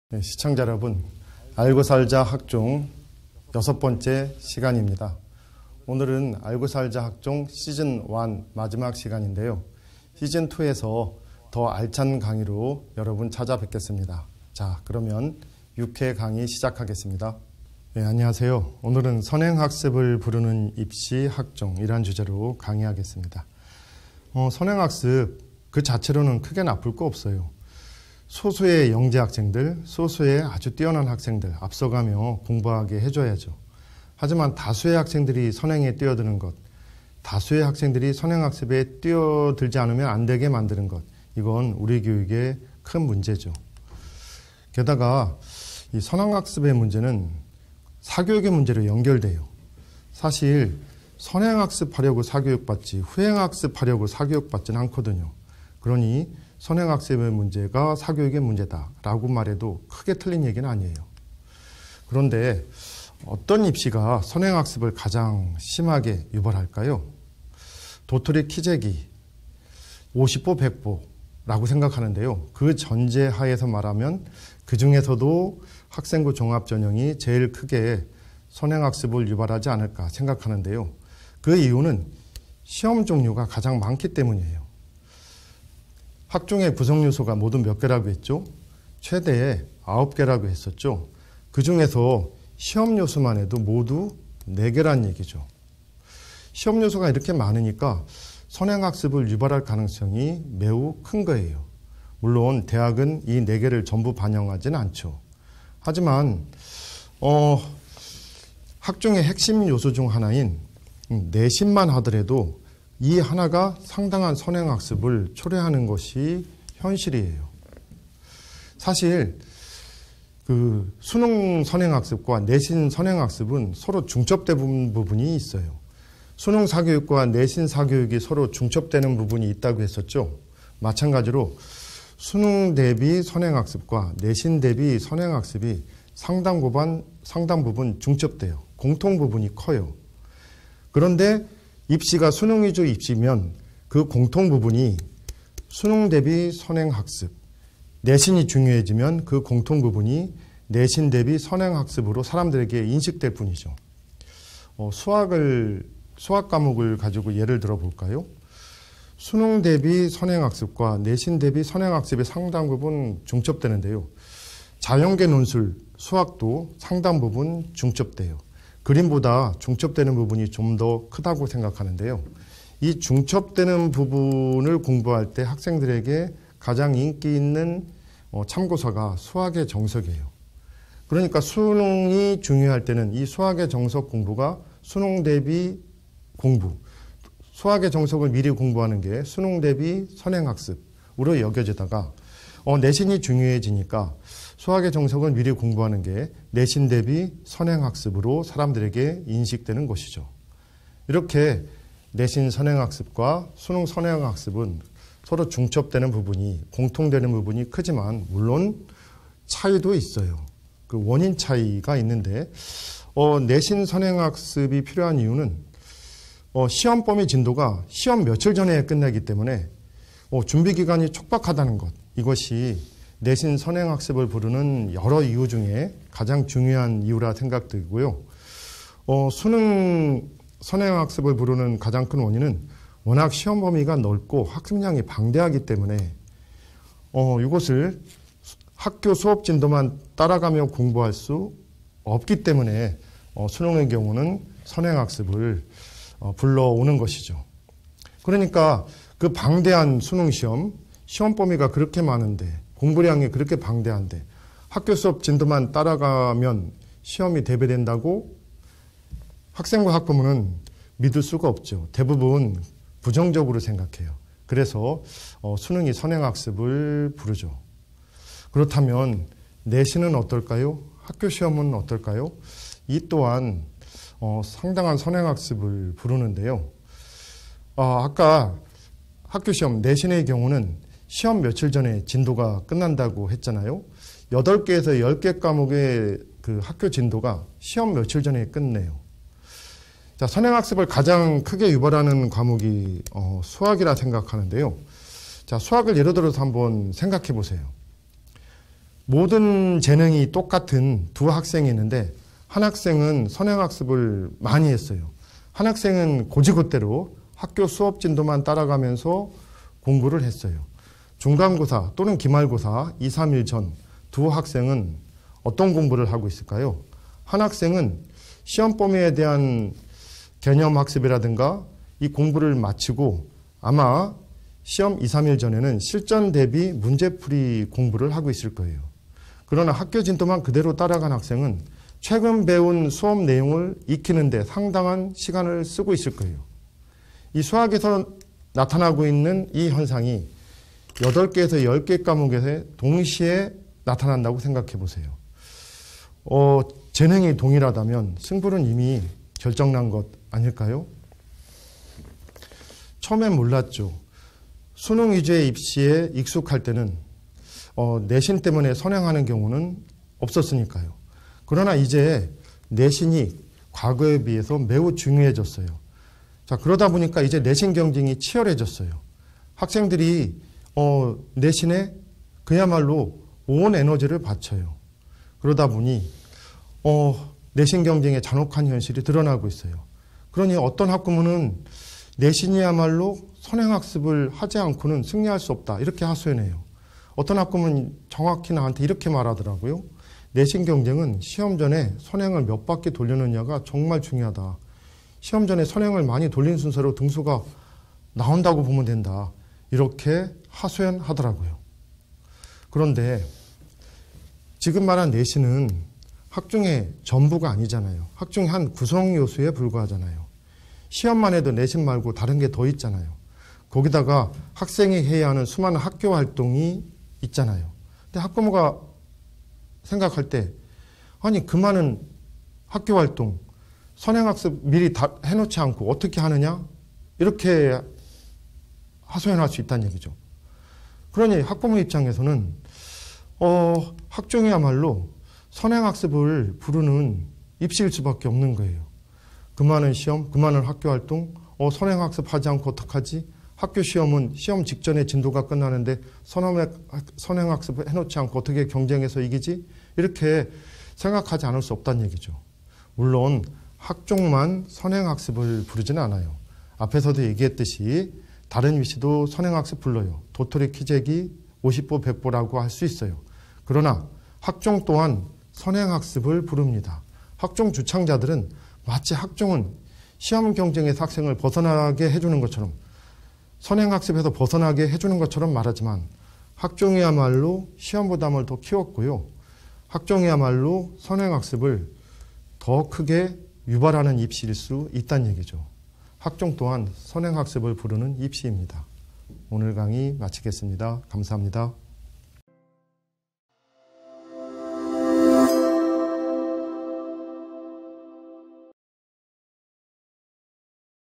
네, 시청자 여러분, 알고 살자 학종 6번째 시간입니다. 오늘은 알고 살자 학종 시즌 1 마지막 시간인데요. 시즌 2에서 더 알찬 강의로 여러분 찾아뵙겠습니다. 자, 그러면 6회 강의 시작하겠습니다. 네, 안녕하세요. 오늘은 선행학습을 부르는 입시 학종이란 주제로 강의하겠습니다. 선행학습 그 자체로는 크게 나쁠 거 없어요. 소수의 영재 학생들, 소수의 아주 뛰어난 학생들 앞서가며 공부하게 해줘야죠. 하지만 다수의 학생들이 선행에 뛰어드는 것, 다수의 학생들이 선행학습에 뛰어들지 않으면 안 되게 만드는 것, 이건 우리 교육의 큰 문제죠. 게다가 이 선행학습의 문제는 사교육의 문제로 연결돼요. 사실 선행학습하려고 사교육받지 후행학습하려고 사교육받지는 않거든요. 그러니 선행학습의 문제가 사교육의 문제다라고 말해도 크게 틀린 얘기는 아니에요. 그런데 어떤 입시가 선행학습을 가장 심하게 유발할까요? 도토리 키재기 50보 100보라고 생각하는데요. 그 전제하에서 말하면 그 중에서도 학생부 종합전형이 제일 크게 선행학습을 유발하지 않을까 생각하는데요. 그 이유는 시험 종류가 가장 많기 때문이에요. 학종의 구성 요소가 모두 몇 개라고 했죠? 최대 9개라고 했었죠. 그 중에서 시험 요소만 해도 모두 4개란 얘기죠. 시험 요소가 이렇게 많으니까 선행학습을 유발할 가능성이 매우 큰 거예요. 물론 대학은 이 4개를 전부 반영하지는 않죠. 하지만 학종의 핵심 요소 중 하나인 내신만 하더라도 이 하나가 상당한 선행학습을 초래하는 것이 현실이에요. 사실 그 수능 선행학습과 내신 선행학습은 서로 중첩되는 부분이 있어요. 수능 사교육과 내신 사교육이 서로 중첩되는 부분이 있다고 했었죠. 마찬가지로 수능 대비 선행학습과 내신 대비 선행학습이 상당 부분 중첩돼요. 공통 부분이 커요. 그런데 입시가 수능 위주 입시면 그 공통 부분이 수능 대비 선행학습, 내신이 중요해지면 그 공통 부분이 내신 대비 선행학습으로 사람들에게 인식될 뿐이죠. 수학 과목을 가지고 예를 들어 볼까요? 수능 대비 선행학습과 내신 대비 선행학습의 상당 부분 중첩되는데요. 자연계 논술, 수학도 상당 부분 중첩돼요. 그림보다 중첩되는 부분이 좀 더 크다고 생각하는데요. 이 중첩되는 부분을 공부할 때 학생들에게 가장 인기 있는 참고서가 수학의 정석이에요. 그러니까 수능이 중요할 때는 이 수학의 정석 공부가 수능 대비 공부, 수학의 정석을 미리 공부하는 게 수능 대비 선행학습으로 여겨지다가 내신이 중요해지니까 수학의 정석을 미리 공부하는 게 내신 대비 선행학습으로 사람들에게 인식되는 것이죠. 이렇게 내신 선행학습과 수능 선행학습은 서로 중첩되는 부분이, 공통되는 부분이 크지만 물론 차이도 있어요. 그 원인 차이가 있는데 내신 선행학습이 필요한 이유는 시험 범위 진도가 시험 며칠 전에 끝나기 때문에 준비 기간이 촉박하다는 것, 이것이 내신 선행학습을 부르는 여러 이유 중에 가장 중요한 이유라 생각되고요. 수능 선행학습을 부르는 가장 큰 원인은 워낙 시험 범위가 넓고 학습량이 방대하기 때문에 이것을 학교 수업 진도만 따라가며 공부할 수 없기 때문에 수능의 경우는 선행학습을 불러오는 것이죠. 그러니까 그 방대한 수능 시험 범위가 그렇게 많은데 공부량이 그렇게 방대한데 학교 수업 진도만 따라가면 시험이 대비된다고 학생과 학부모는 믿을 수가 없죠. 대부분 부정적으로 생각해요. 그래서 수능이 선행학습을 부르죠. 그렇다면 내신은 어떨까요? 학교 시험은 어떨까요? 이 또한 상당한 선행학습을 부르는데요. 아까 학교 시험 내신의 경우는 시험 며칠 전에 진도가 끝난다고 했잖아요. 8개에서 10개 과목의 그 학교 진도가 시험 며칠 전에 끝내요. 자, 선행학습을 가장 크게 유발하는 과목이 수학이라 생각하는데요. 자, 수학을 예를 들어서 한번 생각해 보세요. 모든 재능이 똑같은 두 학생이 있는데 한 학생은 선행학습을 많이 했어요. 한 학생은 고지고대로 학교 수업 진도만 따라가면서 공부를 했어요. 중간고사 또는 기말고사 2, 3일 전 두 학생은 어떤 공부를 하고 있을까요? 한 학생은 시험 범위에 대한 개념 학습이라든가 이 공부를 마치고 아마 시험 2, 3일 전에는 실전 대비 문제풀이 공부를 하고 있을 거예요. 그러나 학교 진도만 그대로 따라간 학생은 최근 배운 수업 내용을 익히는 데 상당한 시간을 쓰고 있을 거예요. 이 수학에서 나타나고 있는 이 현상이 8개에서 10개 과목에서 동시에 나타난다고 생각해 보세요. 재능이 동일하다면 승부는 이미 결정난 것 아닐까요? 처음엔 몰랐죠. 수능 위주의 입시에 익숙할 때는 내신 때문에 선행하는 경우는 없었으니까요. 그러나 이제 내신이 과거에 비해서 매우 중요해졌어요. 자, 그러다 보니까 이제 내신 경쟁이 치열해졌어요. 학생들이 내신에 그야말로 온 에너지를 바쳐요. 그러다 보니 내신 경쟁의 잔혹한 현실이 드러나고 있어요. 그러니 어떤 학부모는 내신이야말로 선행학습을 하지 않고는 승리할 수 없다 이렇게 하소연해요. 어떤 학부모는 정확히 나한테 이렇게 말하더라고요. 내신 경쟁은 시험 전에 선행을 몇 바퀴 돌리느냐가 정말 중요하다. 시험 전에 선행을 많이 돌린 순서로 등수가 나온다고 보면 된다. 이렇게 하소연하더라고요. 그런데 지금 말한 내신은 학종의 전부가 아니잖아요. 학종의 한 구성 요소에 불과하잖아요. 시험만 해도 내신 말고 다른 게 더 있잖아요. 거기다가 학생이 해야 하는 수많은 학교 활동이 있잖아요. 근데 학부모가 생각할 때 아니 그 많은 학교 활동 선행학습 미리 다 해놓지 않고 어떻게 하느냐 이렇게 하소연할 수 있다는 얘기죠. 그러니 학부모 입장에서는 학종이야말로 선행학습을 부르는 입시일 수밖에 없는 거예요. 그 많은 시험, 그 많은 학교 활동, 선행학습 하지 않고 어떡하지? 학교 시험은 시험 직전에 진도가 끝나는데 선행학습을 해놓지 않고 어떻게 경쟁해서 이기지? 이렇게 생각하지 않을 수 없다는 얘기죠. 물론 학종만 선행학습을 부르지는 않아요. 앞에서도 얘기했듯이 다른 위시도 선행학습 불러요. 도토리 키재기 50보 100보라고 할 수 있어요. 그러나 학종 또한 선행학습을 부릅니다. 학종 주창자들은 마치 학종은 시험 경쟁에서 학생을 벗어나게 해주는 것처럼 선행학습에서 벗어나게 해주는 것처럼 말하지만 학종이야말로 시험 부담을 더 키웠고요. 학종이야말로 선행학습을 더 크게 유발하는 입시일 수 있다는 얘기죠. 학종 또한 선행학습을 부르는 입시입니다. 오늘 강의 마치겠습니다. 감사합니다.